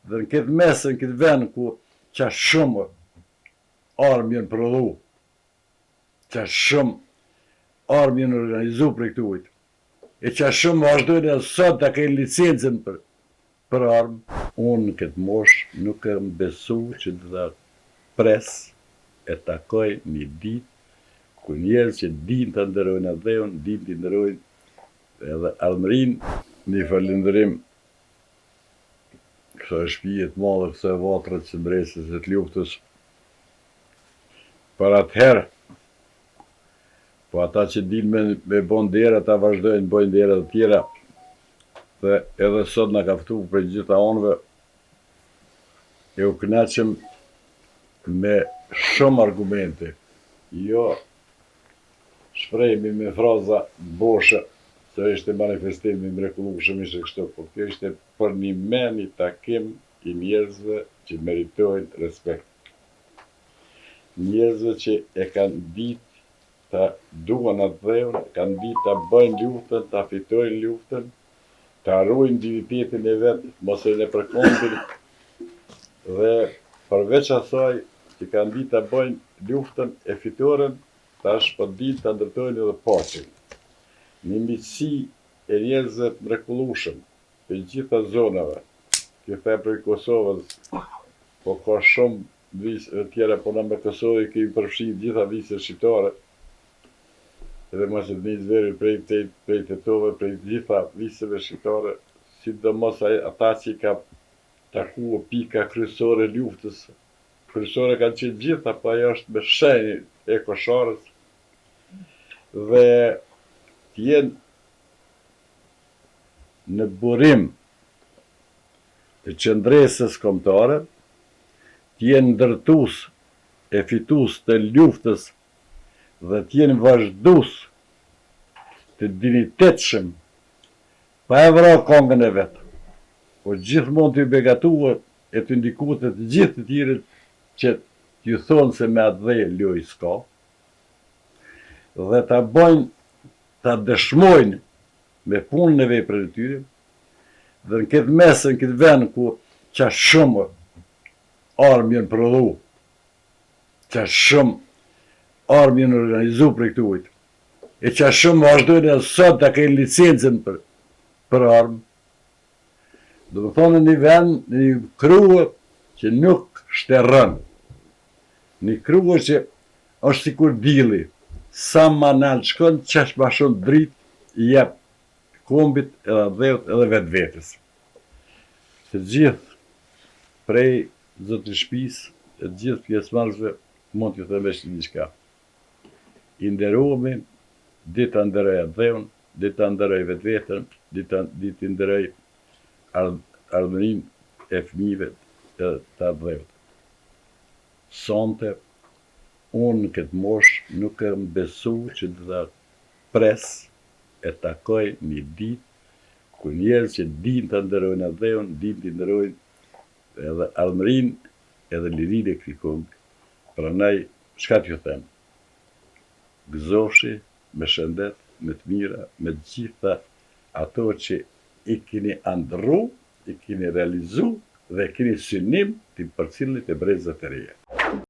Dhe në këtë mes, në këtë vend ku qa shumë armë jenë prodhu, qa shumë armë jenë organizu për këtë ujtë, e qa shumë vazhdojnë edhe sot të kejnë licencën për armë, unë në këtë mosh nuk kam besu që të pres e takoj një ditë ku njerëz që din të ndërojnë adheun, din të ndërojnë edhe armërin, një falëndërim kësa e shpijet madhe, kësa e vatrat që mbresës e të luftës. Për atëherë, po ata që din me bon dera, ata vazhdojnë bojnë dera të tjera, dhe edhe sot në kaftu për gjitha onëve, e u kënaqëm me shumë argumente, jo shprejmi me fraza boshe, se ishte manifestimi mrekullueshëm ishte kështu, por kjo ishte për një men i takim i njerëzve që meritojnë respekt. Njerëzve që e kanë ditë ta duan atë dheun, kanë ditë ta bëjnë luftën, ta fitojnë luftën, ta ruajnë dignitetin e vetë, mos e në përkombin, dhe përveç asaj që kanë ditë ta bëjnë luftën e fitoren, tash po ditë ta ndërtojnë edhe paqen. Një miqësi e njerëzve të mrekullueshëm për gjitha zonave, kjo the për Kosovës, po ka shumë vise tjera, po na me Kosovë kemi përfshirë gjitha viset shqiptare, edhe Maqedonisë Veriut, prej Tetove, prej gjitha viseve shqiptare, sidomos ata që ka taku pika kryesore luftës. Kryesore kanë qenë gjitha, po ajo është me shenjë e Kosharës, dhe t'jenë në burim të qëndresës kombëtare, t'jenë ndërtues e fitues të luftës dhe t'jenë vazhdues të dinjitetshëm, pa e vrarë kongën e vetë, po gjithmonë t'ju begatua e të ndikuar të gjithë të tjerët që t'ju thonë se me atë dhe loj s'ka, dhe ta bojnë, ta dëshmojnë me punën e veprën e tyre, dhe në këtë mes, në këtë vend ku qa shumë armë jenë prodhu, qa shumë armë jenë organizu për këtë ujtë, e qa shumë vazhdojnë edhe sot të kejnë licencën për armë, do të thonë një vend, një krua që nuk shterën, një krua që është sikur dili, sa ma nalë shkon, qash ma shumë dritë i jep kombit edhe dheut edhe vetë vetës. Të gjithë prej zotëri shtëpisë, të gjithë pjesëmarrësve mund t'ju themesh diçka. I nderuemi, ditë ta nderoj atë dheun, ditë ta nderoj vetë vetën, ditë i nderoj ardhmërinë e fëmijëve të atë dheut. Sonte, unë në këtë mosh nuk kam besu që të pres e takoj një ditë ku njerëz që din të ndërojnë atë dheun, din të ndërojnë edhe ardhmërinë edhe lirinë e këtij kombi. Prandaj, çka t'ju them? Gëzoshi me shëndet, me të mira, me gjitha ato që i keni andrru, i keni realizu dhe keni synim të përcjellit e brezat e reja.